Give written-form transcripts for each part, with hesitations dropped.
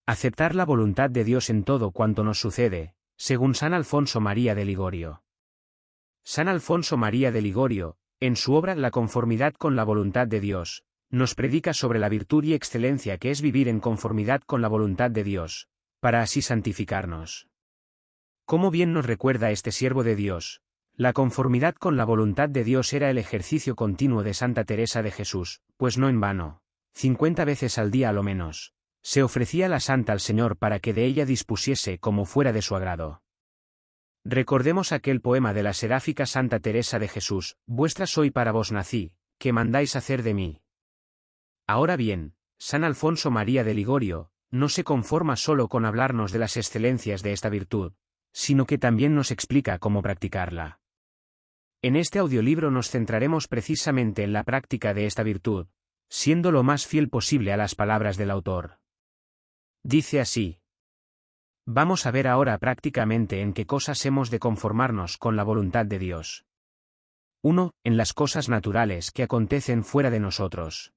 Aceptar la voluntad de Dios en todo cuanto nos sucede, según San Alfonso María de Ligorio. San Alfonso María de Ligorio, en su obra La conformidad con la voluntad de Dios, nos predica sobre la virtud y excelencia que es vivir en conformidad con la voluntad de Dios, para así santificarnos. Cómo bien nos recuerda este siervo de Dios, la conformidad con la voluntad de Dios era el ejercicio continuo de Santa Teresa de Jesús, pues no en vano, 50 veces al día a lo menos, se ofrecía la santa al Señor para que de ella dispusiese como fuera de su agrado. Recordemos aquel poema de la seráfica Santa Teresa de Jesús: vuestra soy, para vos nací, ¿qué mandáis hacer de mí? Ahora bien, San Alfonso María de Ligorio no se conforma solo con hablarnos de las excelencias de esta virtud, sino que también nos explica cómo practicarla. En este audiolibro nos centraremos precisamente en la práctica de esta virtud, siendo lo más fiel posible a las palabras del autor. Dice así: vamos a ver ahora prácticamente en qué cosas hemos de conformarnos con la voluntad de Dios. 1. En las cosas naturales que acontecen fuera de nosotros.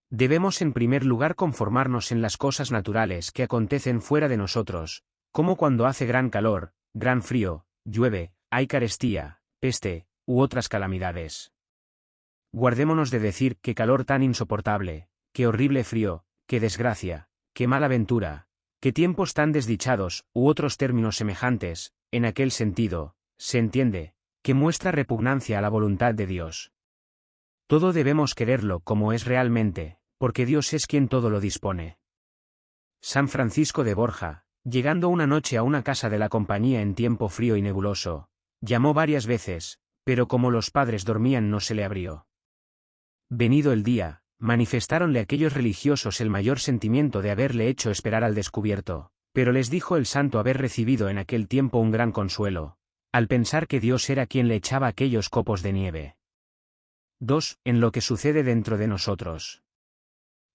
Debemos en primer lugar conformarnos en las cosas naturales que acontecen fuera de nosotros, como cuando hace gran calor, gran frío, llueve, hay carestía, peste, u otras calamidades. Guardémonos de decir qué calor tan insoportable, qué horrible frío, qué desgracia, qué mala ventura, qué tiempos tan desdichados, u otros términos semejantes. En aquel sentido, se entiende, que muestra repugnancia a la voluntad de Dios. Todo debemos quererlo como es realmente, porque Dios es quien todo lo dispone. San Francisco de Borja, llegando una noche a una casa de la compañía en tiempo frío y nebuloso, llamó varias veces, pero como los padres dormían no se le abrió. Venido el día, manifestáronle aquellos religiosos el mayor sentimiento de haberle hecho esperar al descubierto, pero les dijo el santo haber recibido en aquel tiempo un gran consuelo, al pensar que Dios era quien le echaba aquellos copos de nieve. 2. En lo que sucede dentro de nosotros.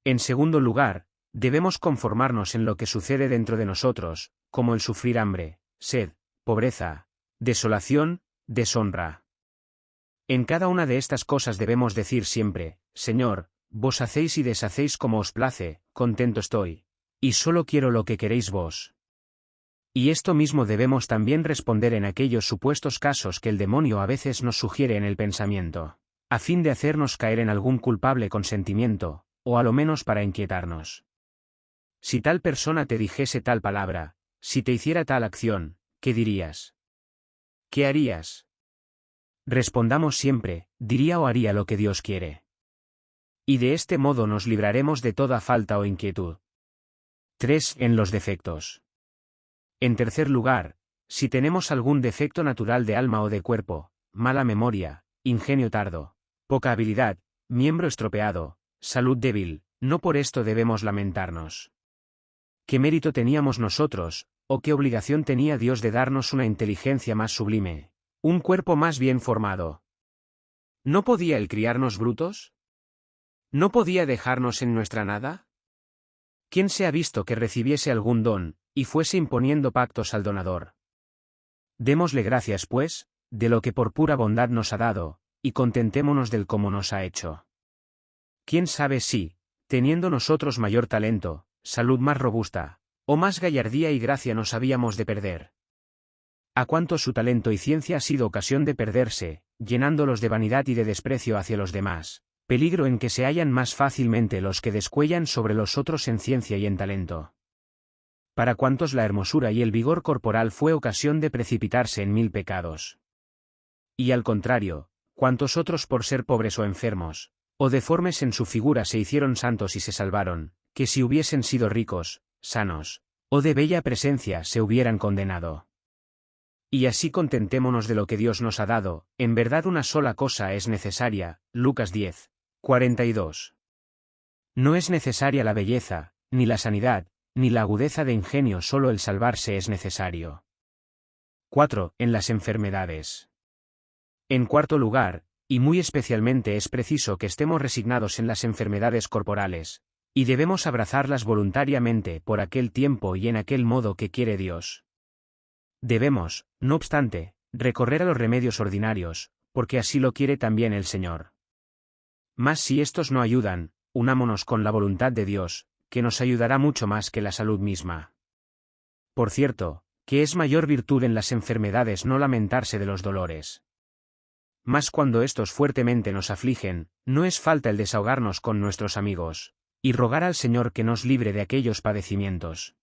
En segundo lugar, debemos conformarnos en lo que sucede dentro de nosotros, como el sufrir hambre, sed, pobreza, desolación, deshonra. En cada una de estas cosas debemos decir siempre: Señor, vos hacéis y deshacéis como os place, contento estoy, y solo quiero lo que queréis vos. Y esto mismo debemos también responder en aquellos supuestos casos que el demonio a veces nos sugiere en el pensamiento, a fin de hacernos caer en algún culpable consentimiento, o a lo menos para inquietarnos. Si tal persona te dijese tal palabra, si te hiciera tal acción, ¿qué dirías? ¿Qué harías? Respondamos siempre: diría o haría lo que Dios quiere. Y de este modo nos libraremos de toda falta o inquietud. 3. En los defectos. En tercer lugar, si tenemos algún defecto natural de alma o de cuerpo, mala memoria, ingenio tardo, poca habilidad, miembro estropeado, salud débil, no por esto debemos lamentarnos. ¿Qué mérito teníamos nosotros, o qué obligación tenía Dios de darnos una inteligencia más sublime, un cuerpo más bien formado? ¿No podía Él criarnos brutos? ¿No podía dejarnos en nuestra nada? ¿Quién se ha visto que recibiese algún don, y fuese imponiendo pactos al donador? Démosle gracias, pues, de lo que por pura bondad nos ha dado, y contentémonos del cómo nos ha hecho. ¿Quién sabe si, teniendo nosotros mayor talento, salud más robusta, o más gallardía y gracia nos habíamos de perder? ¿A cuánto su talento y ciencia ha sido ocasión de perderse, llenándolos de vanidad y de desprecio hacia los demás, peligro en que se hallan más fácilmente los que descuellan sobre los otros en ciencia y en talento? Para cuantos la hermosura y el vigor corporal fue ocasión de precipitarse en 1000 pecados. Y al contrario, cuantos otros por ser pobres o enfermos, o deformes en su figura se hicieron santos y se salvaron, que si hubiesen sido ricos, sanos, o de bella presencia se hubieran condenado. Y así contentémonos de lo que Dios nos ha dado. En verdad una sola cosa es necesaria. Lucas 10, 42. No es necesaria la belleza, ni la sanidad, ni la agudeza de ingenio, solo el salvarse es necesario. 4. En las enfermedades. En cuarto lugar, y muy especialmente es preciso que estemos resignados en las enfermedades corporales, y debemos abrazarlas voluntariamente por aquel tiempo y en aquel modo que quiere Dios. Debemos, no obstante, recorrer a los remedios ordinarios, porque así lo quiere también el Señor. Mas si estos no ayudan, unámonos con la voluntad de Dios, que nos ayudará mucho más que la salud misma. Por cierto, que es mayor virtud en las enfermedades no lamentarse de los dolores. Mas cuando estos fuertemente nos afligen, no es falta el desahogarnos con nuestros amigos, y rogar al Señor que nos libre de aquellos padecimientos.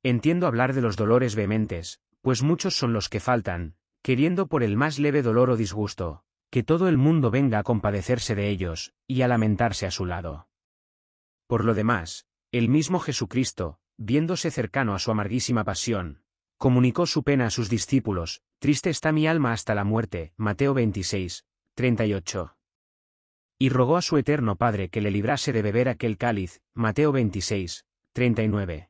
Entiendo hablar de los dolores vehementes, pues muchos son los que faltan, queriendo por el más leve dolor o disgusto, que todo el mundo venga a compadecerse de ellos, y a lamentarse a su lado. Por lo demás, el mismo Jesucristo, viéndose cercano a su amarguísima pasión, comunicó su pena a sus discípulos: triste está mi alma hasta la muerte, Mateo 26, 38. Y rogó a su eterno Padre que le librase de beber aquel cáliz, Mateo 26, 39.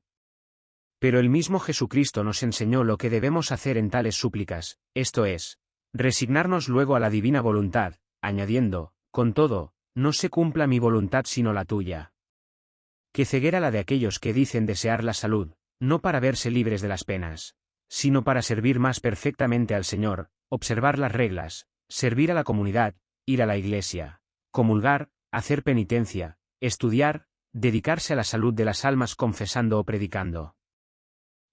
Pero el mismo Jesucristo nos enseñó lo que debemos hacer en tales súplicas, esto es, resignarnos luego a la divina voluntad, añadiendo: con todo, no se cumpla mi voluntad sino la tuya. Qué ceguera la de aquellos que dicen desear la salud, no para verse libres de las penas, sino para servir más perfectamente al Señor, observar las reglas, servir a la comunidad, ir a la iglesia, comulgar, hacer penitencia, estudiar, dedicarse a la salud de las almas confesando o predicando.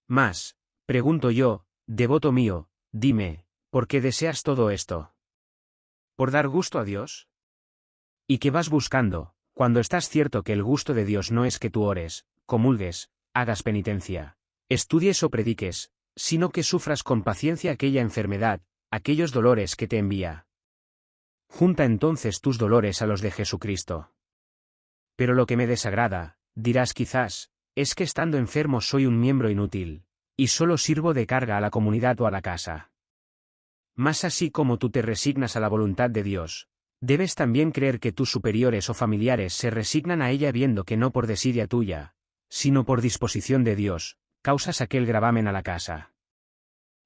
Mas, pregunto yo, devoto mío, dime, ¿por qué deseas todo esto? ¿Por dar gusto a Dios? ¿Y qué vas buscando, cuando estás cierto que el gusto de Dios no es que tú ores, comulgues, hagas penitencia, estudies o prediques, sino que sufras con paciencia aquella enfermedad, aquellos dolores que te envía? Junta entonces tus dolores a los de Jesucristo. Pero lo que me desagrada, dirás quizás, es que estando enfermo soy un miembro inútil, y solo sirvo de carga a la comunidad o a la casa. Mas así como tú te resignas a la voluntad de Dios, debes también creer que tus superiores o familiares se resignan a ella viendo que no por desidia tuya, sino por disposición de Dios, causas aquel gravamen a la casa.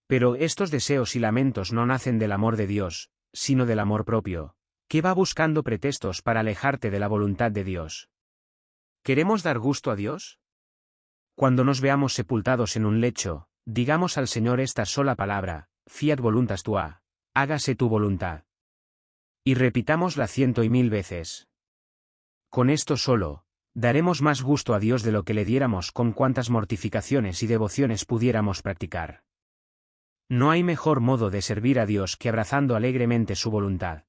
Pero estos deseos y lamentos no nacen del amor de Dios, sino del amor propio, que va buscando pretextos para alejarte de la voluntad de Dios. ¿Queremos dar gusto a Dios? Cuando nos veamos sepultados en un lecho, digamos al Señor esta sola palabra: fiat voluntas tua, hágase tu voluntad. Y repitámosla 100 y 1000 veces. Con esto solo, daremos más gusto a Dios de lo que le diéramos con cuantas mortificaciones y devociones pudiéramos practicar. No hay mejor modo de servir a Dios que abrazando alegremente su voluntad.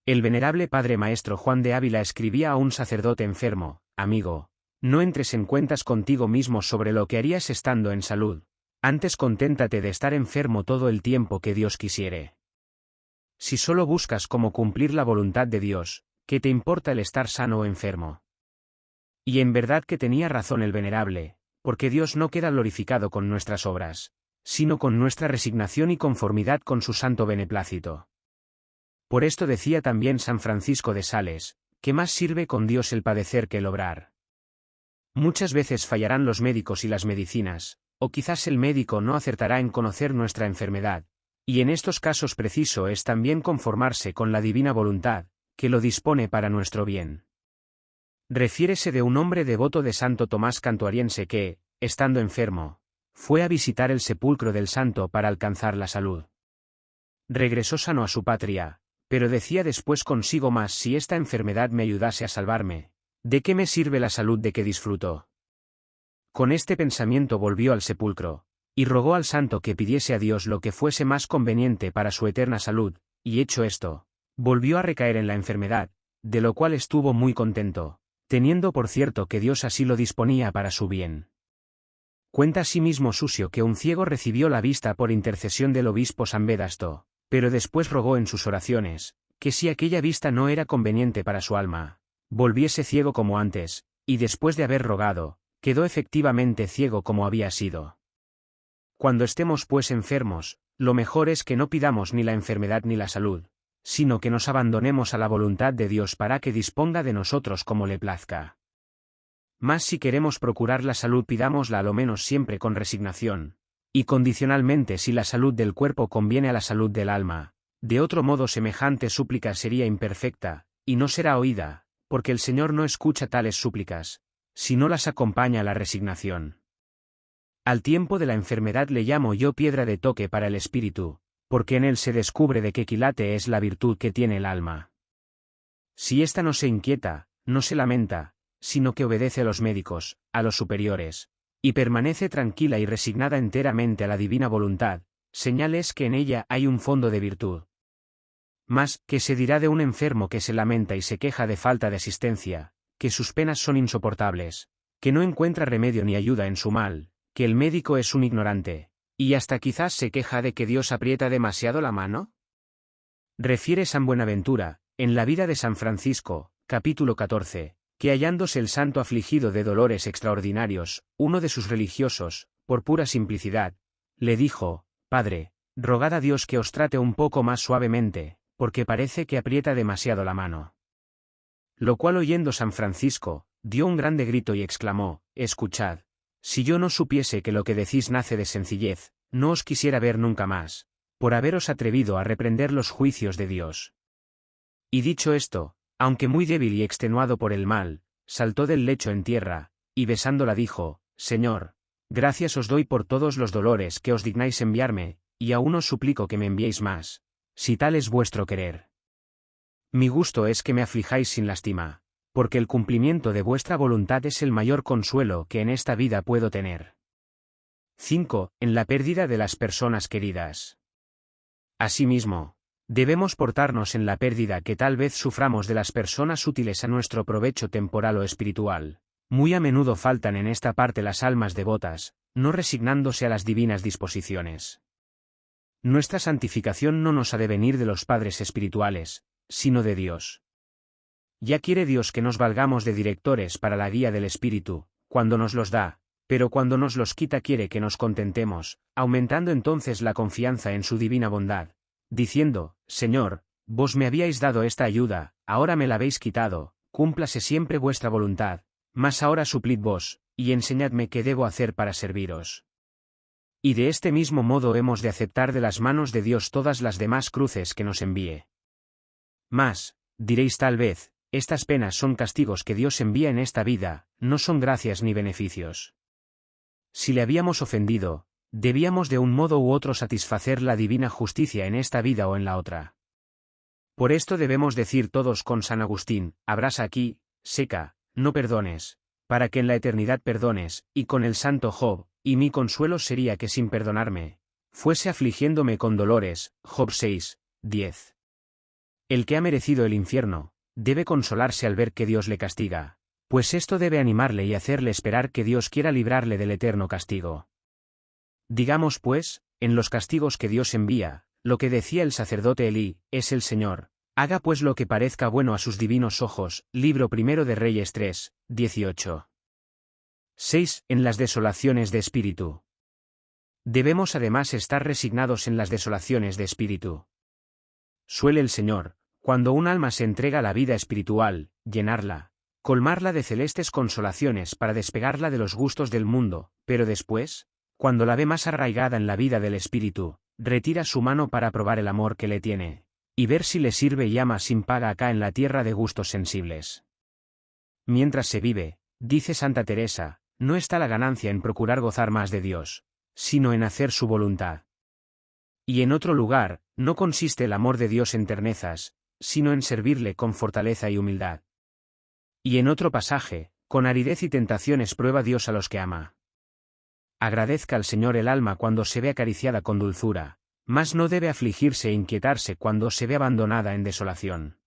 El venerable Padre Maestro Juan de Ávila escribía a un sacerdote enfermo: amigo, no entres en cuentas contigo mismo sobre lo que harías estando en salud, antes conténtate de estar enfermo todo el tiempo que Dios quisiere. Si solo buscas cómo cumplir la voluntad de Dios, ¿qué te importa el estar sano o enfermo? Y en verdad que tenía razón el venerable, porque Dios no queda glorificado con nuestras obras, sino con nuestra resignación y conformidad con su santo beneplácito. Por esto decía también San Francisco de Sales, que más sirve con Dios el padecer que el obrar. Muchas veces fallarán los médicos y las medicinas, o quizás el médico no acertará en conocer nuestra enfermedad, y en estos casos preciso es también conformarse con la divina voluntad, que lo dispone para nuestro bien. Refiérese de un hombre devoto de Santo Tomás Cantuariense que, estando enfermo, fue a visitar el sepulcro del santo para alcanzar la salud. Regresó sano a su patria, pero decía después consigo: más si esta enfermedad me ayudase a salvarme, ¿de qué me sirve la salud de que disfruto? Con este pensamiento volvió al sepulcro, y rogó al santo que pidiese a Dios lo que fuese más conveniente para su eterna salud, y hecho esto, volvió a recaer en la enfermedad, de lo cual estuvo muy contento, teniendo por cierto que Dios así lo disponía para su bien. Cuenta asimismo Susio que un ciego recibió la vista por intercesión del obispo San Vedasto, pero después rogó en sus oraciones, que si aquella vista no era conveniente para su alma, volviese ciego como antes, y después de haber rogado, quedó efectivamente ciego como había sido. Cuando estemos pues enfermos, lo mejor es que no pidamos ni la enfermedad ni la salud, sino que nos abandonemos a la voluntad de Dios para que disponga de nosotros como le plazca. Mas si queremos procurar la salud, pidámosla a lo menos siempre con resignación, y condicionalmente si la salud del cuerpo conviene a la salud del alma, de otro modo semejante súplica sería imperfecta, y no será oída, porque el Señor no escucha tales súplicas, si no las acompaña la resignación. Al tiempo de la enfermedad le llamo yo piedra de toque para el espíritu, porque en él se descubre de qué quilate es la virtud que tiene el alma. Si ésta no se inquieta, no se lamenta, sino que obedece a los médicos, a los superiores, y permanece tranquila y resignada enteramente a la divina voluntad, señal es que en ella hay un fondo de virtud. Mas, ¿qué se dirá de un enfermo que se lamenta y se queja de falta de asistencia, que sus penas son insoportables, que no encuentra remedio ni ayuda en su mal, que el médico es un ignorante, y hasta quizás se queja de que Dios aprieta demasiado la mano? Refiere San Buenaventura, en la vida de San Francisco, capítulo 14, que hallándose el santo afligido de dolores extraordinarios, uno de sus religiosos, por pura simplicidad, le dijo: «Padre, rogad a Dios que os trate un poco más suavemente, porque parece que aprieta demasiado la mano». Lo cual oyendo San Francisco, dio un grande grito y exclamó: «Escuchad, si yo no supiese que lo que decís nace de sencillez, no os quisiera ver nunca más, por haberos atrevido a reprender los juicios de Dios». Y dicho esto, aunque muy débil y extenuado por el mal, saltó del lecho en tierra, y besándola dijo: «Señor, gracias os doy por todos los dolores que os dignáis enviarme, y aún os suplico que me enviéis más, si tal es vuestro querer. Mi gusto es que me aflijáis sin lástima, porque el cumplimiento de vuestra voluntad es el mayor consuelo que en esta vida puedo tener». 5. En la pérdida de las personas queridas. Asimismo, debemos portarnos en la pérdida que tal vez suframos de las personas útiles a nuestro provecho temporal o espiritual. Muy a menudo faltan en esta parte las almas devotas, no resignándose a las divinas disposiciones. Nuestra santificación no nos ha de venir de los padres espirituales, sino de Dios. Ya quiere Dios que nos valgamos de directores para la guía del Espíritu, cuando nos los da, pero cuando nos los quita quiere que nos contentemos, aumentando entonces la confianza en su divina bondad, diciendo: «Señor, vos me habíais dado esta ayuda, ahora me la habéis quitado, cúmplase siempre vuestra voluntad, mas ahora suplid vos, y enseñadme qué debo hacer para serviros». Y de este mismo modo hemos de aceptar de las manos de Dios todas las demás cruces que nos envíe. Mas, diréis tal vez, estas penas son castigos que Dios envía en esta vida, no son gracias ni beneficios. Si le habíamos ofendido, debíamos de un modo u otro satisfacer la divina justicia en esta vida o en la otra. Por esto debemos decir todos con San Agustín: abrasa aquí, seca, no perdones, para que en la eternidad perdones, y con el santo Job: y mi consuelo sería que sin perdonarme, fuese afligiéndome con dolores. Job 6, 10. El que ha merecido el infierno, debe consolarse al ver que Dios le castiga, pues esto debe animarle y hacerle esperar que Dios quiera librarle del eterno castigo. Digamos pues, en los castigos que Dios envía, lo que decía el sacerdote Elí: «Es el Señor, haga pues lo que parezca bueno a sus divinos ojos». Libro primero de Reyes 3, 18. 6. En las desolaciones de espíritu. Debemos además estar resignados en las desolaciones de espíritu. Suele el Señor, cuando un alma se entrega a la vida espiritual, llenarla, colmarla de celestes consolaciones para despegarla de los gustos del mundo, pero después, cuando la ve más arraigada en la vida del espíritu, retira su mano para probar el amor que le tiene, y ver si le sirve y ama sin paga acá en la tierra de gustos sensibles. Mientras se vive, dice Santa Teresa, no está la ganancia en procurar gozar más de Dios, sino en hacer su voluntad. Y en otro lugar, no consiste el amor de Dios en ternezas, sino en servirle con fortaleza y humildad. Y en otro pasaje, con aridez y tentaciones prueba Dios a los que ama. Agradezca al Señor el alma cuando se ve acariciada con dulzura, mas no debe afligirse e inquietarse cuando se ve abandonada en desolación.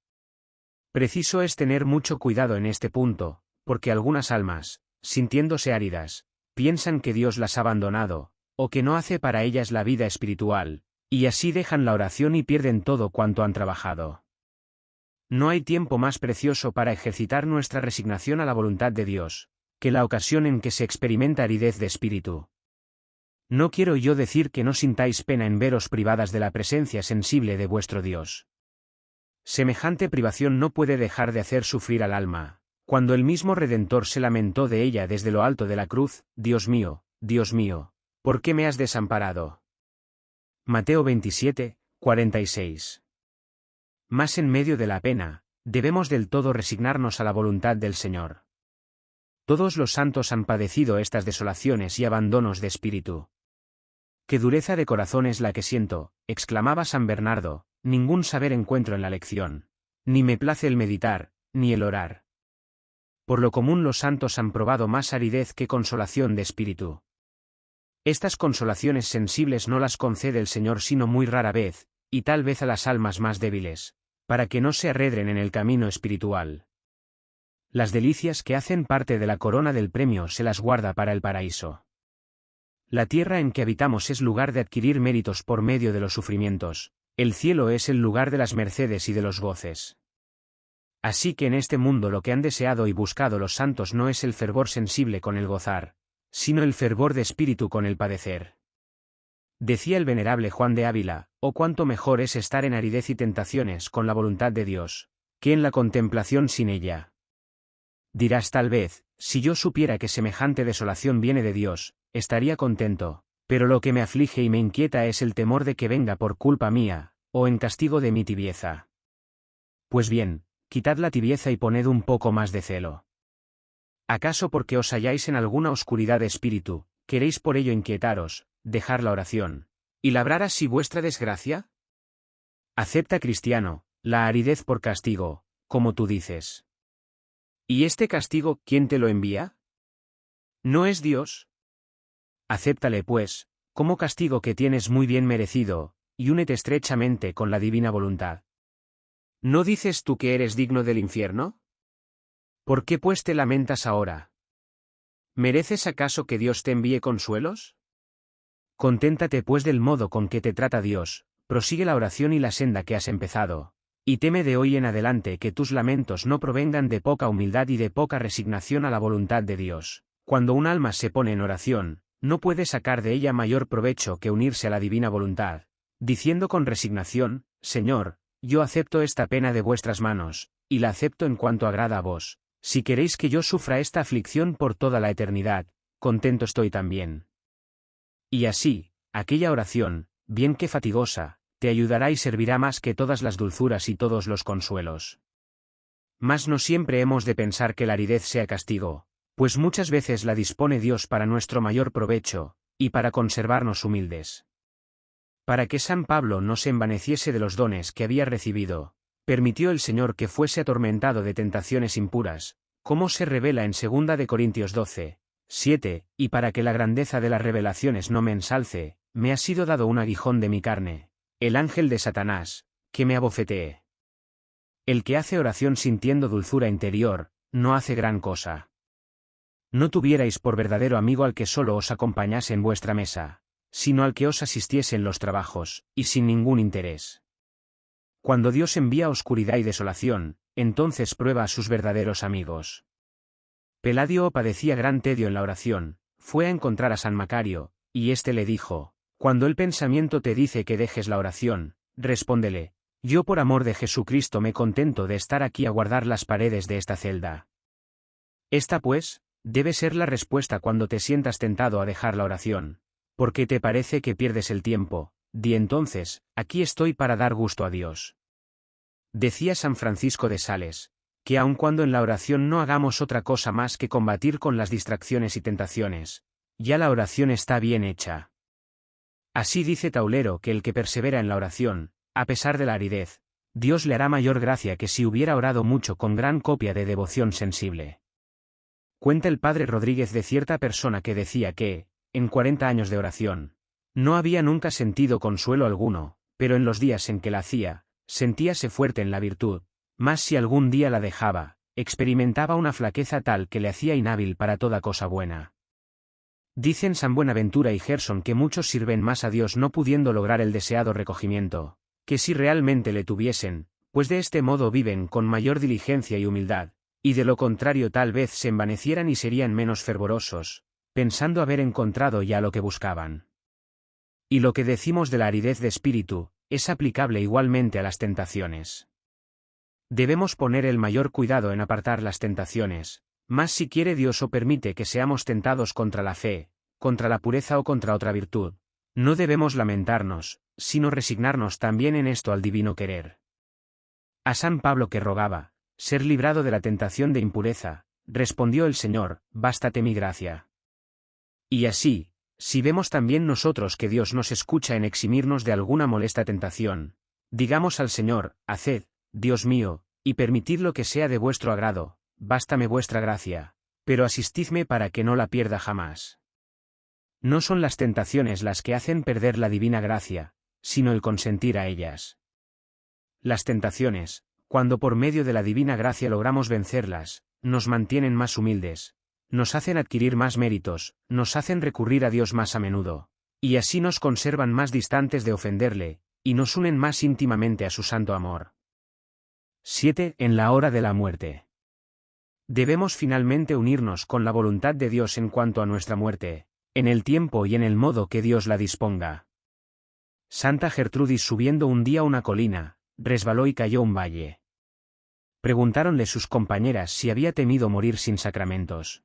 Preciso es tener mucho cuidado en este punto, porque algunas almas, sintiéndose áridas, piensan que Dios las ha abandonado, o que no hace para ellas la vida espiritual, y así dejan la oración y pierden todo cuanto han trabajado. No hay tiempo más precioso para ejercitar nuestra resignación a la voluntad de Dios, que la ocasión en que se experimenta aridez de espíritu. No quiero yo decir que no sintáis pena en veros privadas de la presencia sensible de vuestro Dios. Semejante privación no puede dejar de hacer sufrir al alma, cuando el mismo Redentor se lamentó de ella desde lo alto de la cruz: Dios mío, ¿por qué me has desamparado? Mateo 27, 46. Mas en medio de la pena, debemos del todo resignarnos a la voluntad del Señor. Todos los santos han padecido estas desolaciones y abandonos de espíritu. «Qué dureza de corazón es la que siento», exclamaba San Bernardo, «ningún saber encuentro en la lección. Ni me place el meditar, ni el orar. Por lo común los santos han probado más aridez que consolación de espíritu. Estas consolaciones sensibles no las concede el Señor sino muy rara vez, y tal vez a las almas más débiles, para que no se arredren en el camino espiritual. Las delicias que hacen parte de la corona del premio se las guarda para el paraíso. La tierra en que habitamos es lugar de adquirir méritos por medio de los sufrimientos, el cielo es el lugar de las mercedes y de los goces. Así que en este mundo lo que han deseado y buscado los santos no es el fervor sensible con el gozar, sino el fervor de espíritu con el padecer. Decía el venerable Juan de Ávila, oh cuánto mejor es estar en aridez y tentaciones con la voluntad de Dios, que en la contemplación sin ella. Dirás tal vez, si yo supiera que semejante desolación viene de Dios, estaría contento, pero lo que me aflige y me inquieta es el temor de que venga por culpa mía, o en castigo de mi tibieza. Pues bien, quitad la tibieza y poned un poco más de celo. ¿Acaso porque os halláis en alguna oscuridad de espíritu, queréis por ello inquietaros, dejar la oración, y labrar así vuestra desgracia? Acepta, cristiano, la aridez por castigo, como tú dices. ¿Y este castigo, quién te lo envía? ¿No es Dios? Acéptale pues, como castigo que tienes muy bien merecido, y únete estrechamente con la divina voluntad. ¿No dices tú que eres digno del infierno? ¿Por qué pues te lamentas ahora? ¿Mereces acaso que Dios te envíe consuelos? Conténtate pues del modo con que te trata Dios, prosigue la oración y la senda que has empezado, y teme de hoy en adelante que tus lamentos no provengan de poca humildad y de poca resignación a la voluntad de Dios. Cuando un alma se pone en oración, no puede sacar de ella mayor provecho que unirse a la divina voluntad, diciendo con resignación, Señor, yo acepto esta pena de vuestras manos, y la acepto en cuanto agrada a vos. Si queréis que yo sufra esta aflicción por toda la eternidad, contento estoy también. Y así, aquella oración, bien que fatigosa, te ayudará y servirá más que todas las dulzuras y todos los consuelos. Mas no siempre hemos de pensar que la aridez sea castigo, pues muchas veces la dispone Dios para nuestro mayor provecho, y para conservarnos humildes. Para que San Pablo no se envaneciese de los dones que había recibido, permitió el Señor que fuese atormentado de tentaciones impuras, como se revela en 2 de Corintios 12, 7, y para que la grandeza de las revelaciones no me ensalce, me ha sido dado un aguijón de mi carne, el ángel de Satanás, que me abofetee. El que hace oración sintiendo dulzura interior, no hace gran cosa. No tuvierais por verdadero amigo al que solo os acompañase en vuestra mesa, sino al que os asistiese en los trabajos, y sin ningún interés. Cuando Dios envía oscuridad y desolación, entonces prueba a sus verdaderos amigos. Peladio padecía gran tedio en la oración, fue a encontrar a San Macario, y éste le dijo, cuando el pensamiento te dice que dejes la oración, respóndele, yo por amor de Jesucristo me contento de estar aquí a guardar las paredes de esta celda. Esta pues, debe ser la respuesta cuando te sientas tentado a dejar la oración. Porque te parece que pierdes el tiempo, di entonces, aquí estoy para dar gusto a Dios. Decía San Francisco de Sales, que aun cuando en la oración no hagamos otra cosa más que combatir con las distracciones y tentaciones, ya la oración está bien hecha. Así dice Taulero que el que persevera en la oración, a pesar de la aridez, Dios le hará mayor gracia que si hubiera orado mucho con gran copia de devoción sensible. Cuenta el padre Rodríguez de cierta persona que decía que, en 40 años de oración, no había nunca sentido consuelo alguno, pero en los días en que la hacía, sentíase fuerte en la virtud, mas si algún día la dejaba, experimentaba una flaqueza tal que le hacía inhábil para toda cosa buena. Dicen San Buenaventura y Gerson que muchos sirven más a Dios no pudiendo lograr el deseado recogimiento, que si realmente le tuviesen, pues de este modo viven con mayor diligencia y humildad, y de lo contrario tal vez se envanecieran y serían menos fervorosos, pensando haber encontrado ya lo que buscaban. Y lo que decimos de la aridez de espíritu, es aplicable igualmente a las tentaciones. Debemos poner el mayor cuidado en apartar las tentaciones, mas si quiere Dios o permite que seamos tentados contra la fe, contra la pureza o contra otra virtud, no debemos lamentarnos, sino resignarnos también en esto al divino querer. A San Pablo que rogaba, ser librado de la tentación de impureza, respondió el Señor, bástate mi gracia. Y así, si vemos también nosotros que Dios nos escucha en eximirnos de alguna molesta tentación, digamos al Señor, haced, Dios mío, y permitid lo que sea de vuestro agrado, bástame vuestra gracia, pero asistidme para que no la pierda jamás. No son las tentaciones las que hacen perder la divina gracia, sino el consentir a ellas. Las tentaciones, cuando por medio de la divina gracia logramos vencerlas, nos mantienen más humildes, nos hacen adquirir más méritos, nos hacen recurrir a Dios más a menudo, y así nos conservan más distantes de ofenderle, y nos unen más íntimamente a su santo amor. 7. En la hora de la muerte. Debemos finalmente unirnos con la voluntad de Dios en cuanto a nuestra muerte, en el tiempo y en el modo que Dios la disponga. Santa Gertrudis, subiendo un día una colina, resbaló y cayó un valle. Preguntáronle sus compañeras si había temido morir sin sacramentos.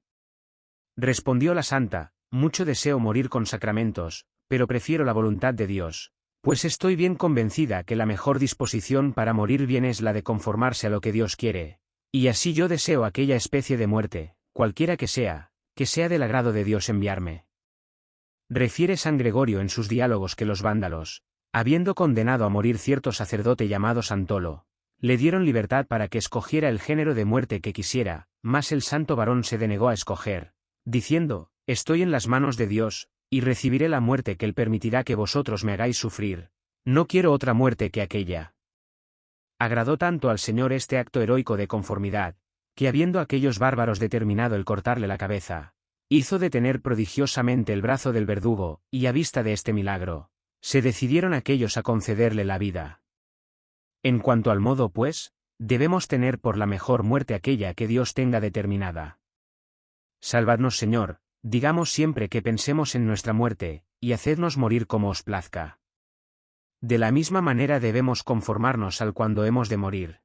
Respondió la santa: mucho deseo morir con sacramentos, pero prefiero la voluntad de Dios, pues estoy bien convencida que la mejor disposición para morir bien es la de conformarse a lo que Dios quiere, y así yo deseo aquella especie de muerte, cualquiera que sea del agrado de Dios enviarme. Refiere San Gregorio en sus diálogos que los vándalos, habiendo condenado a morir cierto sacerdote llamado Santolo, le dieron libertad para que escogiera el género de muerte que quisiera, mas el santo varón se denegó a escoger, diciendo: estoy en las manos de Dios, y recibiré la muerte que Él permitirá que vosotros me hagáis sufrir, no quiero otra muerte que aquella. Agradó tanto al Señor este acto heroico de conformidad, que habiendo aquellos bárbaros determinado el cortarle la cabeza, hizo detener prodigiosamente el brazo del verdugo, y a vista de este milagro, se decidieron aquellos a concederle la vida. En cuanto al modo, pues, debemos tener por la mejor muerte aquella que Dios tenga determinada. Salvadnos, Señor, digamos siempre que pensemos en nuestra muerte, y hacednos morir como os plazca. De la misma manera debemos conformarnos al cuando hemos de morir.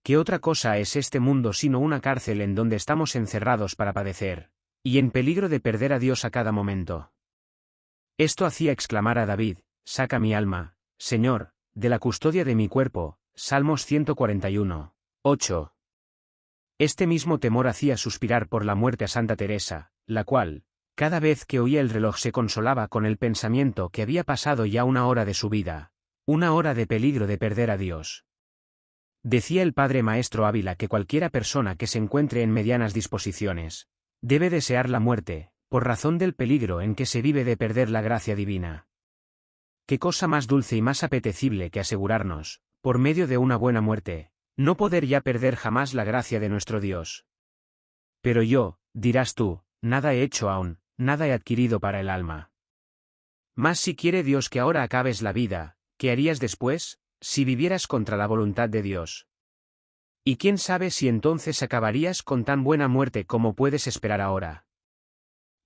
¿Qué otra cosa es este mundo sino una cárcel en donde estamos encerrados para padecer, y en peligro de perder a Dios a cada momento? Esto hacía exclamar a David: saca mi alma, Señor, de la custodia de mi cuerpo. Salmos 141, 8. Este mismo temor hacía suspirar por la muerte a Santa Teresa, la cual, cada vez que oía el reloj, se consolaba con el pensamiento que había pasado ya una hora de su vida, una hora de peligro de perder a Dios. Decía el padre maestro Ávila que cualquiera persona que se encuentre en medianas disposiciones, debe desear la muerte, por razón del peligro en que se vive de perder la gracia divina. ¿Qué cosa más dulce y más apetecible que asegurarnos, por medio de una buena muerte, no poder ya perder jamás la gracia de nuestro Dios? Pero yo, dirás tú, nada he hecho aún, nada he adquirido para el alma. Mas si quiere Dios que ahora acabes la vida, ¿qué harías después, si vivieras contra la voluntad de Dios? Y quién sabe si entonces acabarías con tan buena muerte como puedes esperar ahora.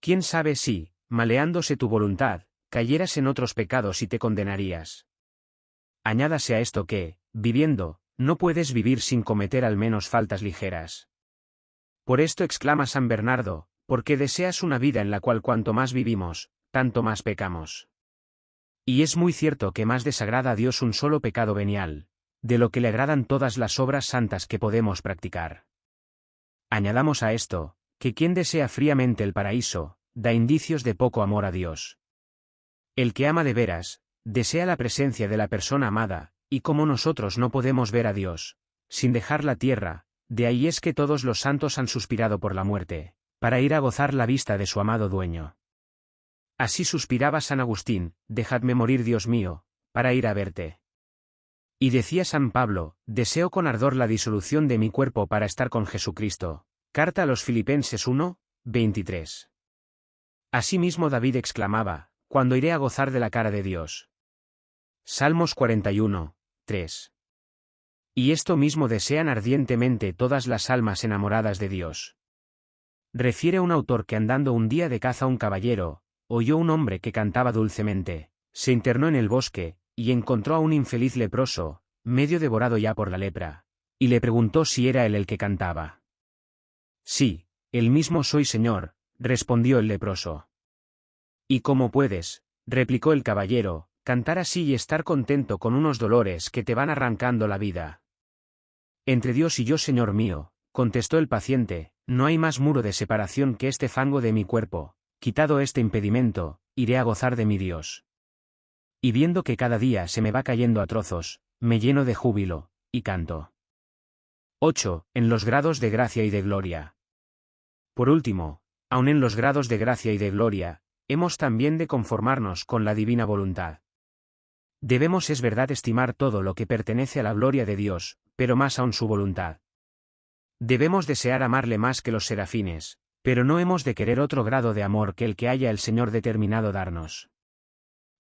¿Quién sabe si, maleándose tu voluntad, cayeras en otros pecados y te condenarías? Añádase a esto que, viviendo, no puedes vivir sin cometer al menos faltas ligeras. Por esto exclama San Bernardo: porque deseas una vida en la cual cuanto más vivimos, tanto más pecamos. Y es muy cierto que más desagrada a Dios un solo pecado venial, de lo que le agradan todas las obras santas que podemos practicar. Añadamos a esto, que quien desea fríamente el paraíso, da indicios de poco amor a Dios. El que ama de veras, desea la presencia de la persona amada, y como nosotros no podemos ver a Dios, sin dejar la tierra, de ahí es que todos los santos han suspirado por la muerte, para ir a gozar la vista de su amado dueño. Así suspiraba San Agustín: dejadme morir, Dios mío, para ir a verte. Y decía San Pablo: deseo con ardor la disolución de mi cuerpo para estar con Jesucristo. Carta a los Filipenses 1, 23. Asimismo David exclamaba: cuando iré a gozar de la cara de Dios. Salmos 41, 3. Y esto mismo desean ardientemente todas las almas enamoradas de Dios. Refiere un autor que andando un día de caza un caballero, oyó un hombre que cantaba dulcemente, se internó en el bosque, y encontró a un infeliz leproso, medio devorado ya por la lepra, y le preguntó si era él el que cantaba. Sí, el mismo soy, señor, respondió el leproso. ¿Y cómo puedes, replicó el caballero, cantar así y estar contento con unos dolores que te van arrancando la vida? Entre Dios y yo, señor mío, contestó el paciente, no hay más muro de separación que este fango de mi cuerpo. Quitado este impedimento, iré a gozar de mi Dios. Y viendo que cada día se me va cayendo a trozos, me lleno de júbilo, y canto. 8. En los grados de gracia y de gloria. Por último, aun en los grados de gracia y de gloria, hemos también de conformarnos con la divina voluntad. Debemos, es verdad, estimar todo lo que pertenece a la gloria de Dios, pero más aún su voluntad. Debemos desear amarle más que los serafines, pero no hemos de querer otro grado de amor que el que haya el Señor determinado darnos.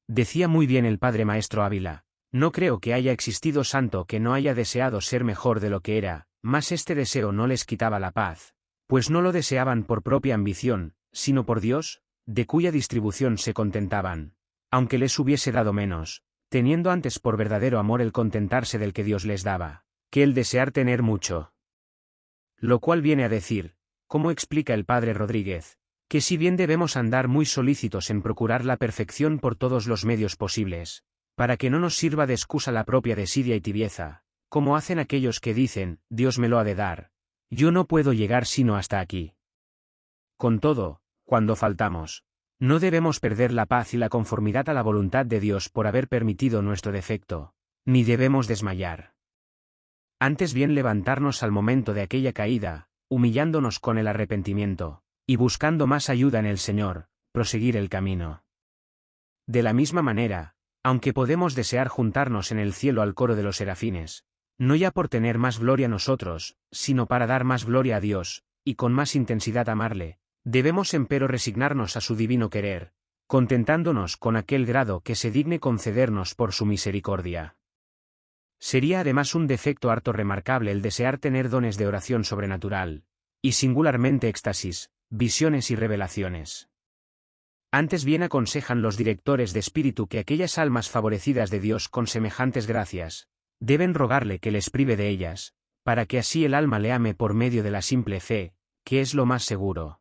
Decía muy bien el Padre Maestro Ávila: no creo que haya existido santo que no haya deseado ser mejor de lo que era, mas este deseo no les quitaba la paz, pues no lo deseaban por propia ambición, sino por Dios, de cuya distribución se contentaban, aunque les hubiese dado menos, teniendo antes por verdadero amor el contentarse del que Dios les daba, que el desear tener mucho. Lo cual viene a decir, como explica el Padre Rodríguez, que si bien debemos andar muy solícitos en procurar la perfección por todos los medios posibles, para que no nos sirva de excusa la propia desidia y tibieza, como hacen aquellos que dicen, Dios me lo ha de dar, yo no puedo llegar sino hasta aquí. Con todo, cuando faltamos, no debemos perder la paz y la conformidad a la voluntad de Dios por haber permitido nuestro defecto, ni debemos desmayar. Antes bien levantarnos al momento de aquella caída, humillándonos con el arrepentimiento, y buscando más ayuda en el Señor, proseguir el camino. De la misma manera, aunque podemos desear juntarnos en el cielo al coro de los serafines, no ya por tener más gloria nosotros, sino para dar más gloria a Dios, y con más intensidad amarle, debemos empero resignarnos a su divino querer, contentándonos con aquel grado que se digne concedernos por su misericordia. Sería además un defecto harto remarcable el desear tener dones de oración sobrenatural, y singularmente éxtasis, visiones y revelaciones. Antes bien aconsejan los directores de espíritu que aquellas almas favorecidas de Dios con semejantes gracias, deben rogarle que les prive de ellas, para que así el alma le ame por medio de la simple fe, que es lo más seguro.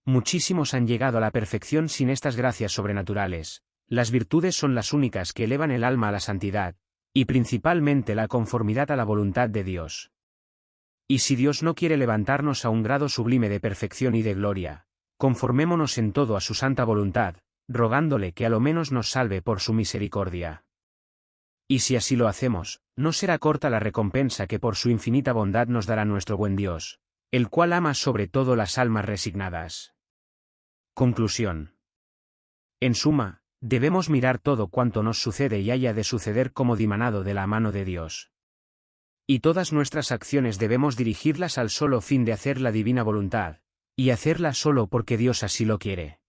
Muchísimos han llegado a la perfección sin estas gracias sobrenaturales. Las virtudes son las únicas que elevan el alma a la santidad, y principalmente la conformidad a la voluntad de Dios. Y si Dios no quiere levantarnos a un grado sublime de perfección y de gloria, conformémonos en todo a su santa voluntad, rogándole que a lo menos nos salve por su misericordia. Y si así lo hacemos, no será corta la recompensa que por su infinita bondad nos dará nuestro buen Dios, el cual ama sobre todo las almas resignadas. Conclusión. En suma, debemos mirar todo cuanto nos sucede y haya de suceder como dimanado de la mano de Dios. Y todas nuestras acciones debemos dirigirlas al solo fin de hacer la divina voluntad, y hacerla solo porque Dios así lo quiere.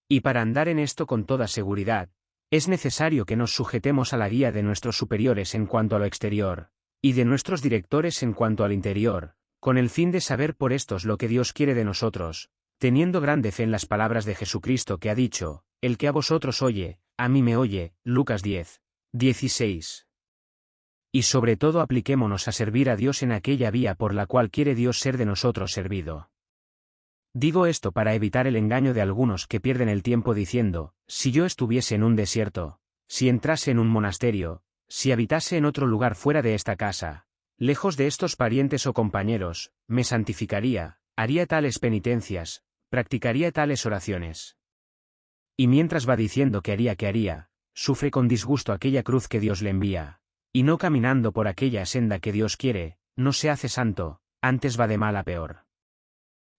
Y para andar en esto con toda seguridad, es necesario que nos sujetemos a la guía de nuestros superiores en cuanto a lo exterior, y de nuestros directores en cuanto al interior, con el fin de saber por estos lo que Dios quiere de nosotros, teniendo grande fe en las palabras de Jesucristo que ha dicho, el que a vosotros oye, a mí me oye, Lucas 10, 16. Y sobre todo apliquémonos a servir a Dios en aquella vía por la cual quiere Dios ser de nosotros servido. Digo esto para evitar el engaño de algunos que pierden el tiempo diciendo, si yo estuviese en un desierto, si entrase en un monasterio, si habitase en otro lugar fuera de esta casa, lejos de estos parientes o compañeros, me santificaría, haría tales penitencias, practicaría tales oraciones. Y mientras va diciendo que haría, sufre con disgusto aquella cruz que Dios le envía, y no caminando por aquella senda que Dios quiere, no se hace santo, antes va de mal a peor.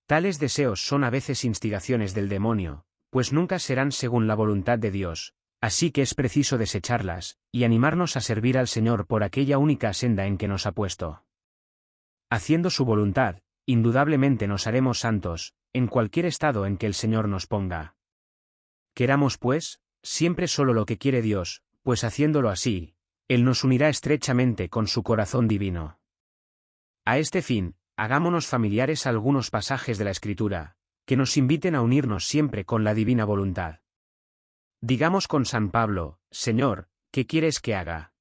Tales deseos son a veces instigaciones del demonio, pues nunca serán según la voluntad de Dios, así que es preciso desecharlas, y animarnos a servir al Señor por aquella única senda en que nos ha puesto. Haciendo su voluntad, indudablemente nos haremos santos, en cualquier estado en que el Señor nos ponga. Queramos pues, siempre solo lo que quiere Dios, pues haciéndolo así, Él nos unirá estrechamente con su corazón divino. A este fin, hagámonos familiares algunos pasajes de la Escritura, que nos inviten a unirnos siempre con la divina voluntad. Digamos con San Pablo, Señor, ¿qué quieres que haga?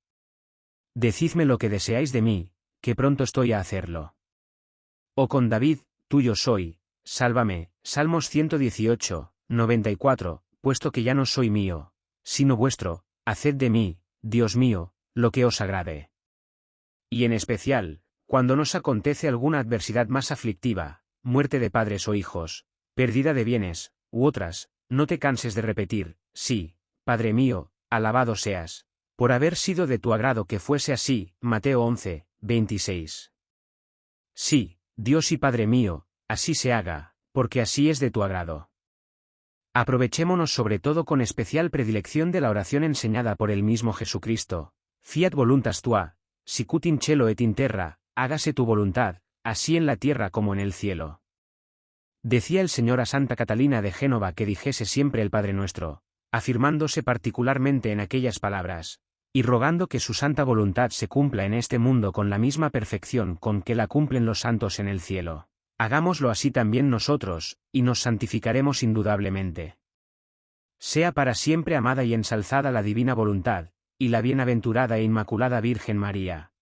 Decidme lo que deseáis de mí, que pronto estoy a hacerlo. O con David, tuyo soy, sálvame, Salmos 118, 94, puesto que ya no soy mío, sino vuestro, haced de mí, Dios mío, lo que os agrade. Y en especial, cuando nos acontece alguna adversidad más aflictiva, muerte de padres o hijos, pérdida de bienes, u otras, no te canses de repetir, sí, Padre mío, alabado seas, por haber sido de tu agrado que fuese así, Mateo 11, 26. Sí, Dios y Padre mío, así se haga, porque así es de tu agrado. Aprovechémonos sobre todo con especial predilección de la oración enseñada por el mismo Jesucristo: Fiat voluntas tua, sicut in cielo et in terra, hágase tu voluntad, así en la tierra como en el cielo. Decía el Señor a Santa Catalina de Génova que dijese siempre el Padre Nuestro, afirmándose particularmente en aquellas palabras, y rogando que su santa voluntad se cumpla en este mundo con la misma perfección con que la cumplen los santos en el cielo. Hagámoslo así también nosotros, y nos santificaremos indudablemente. Sea para siempre amada y ensalzada la divina voluntad, y la bienaventurada e inmaculada Virgen María.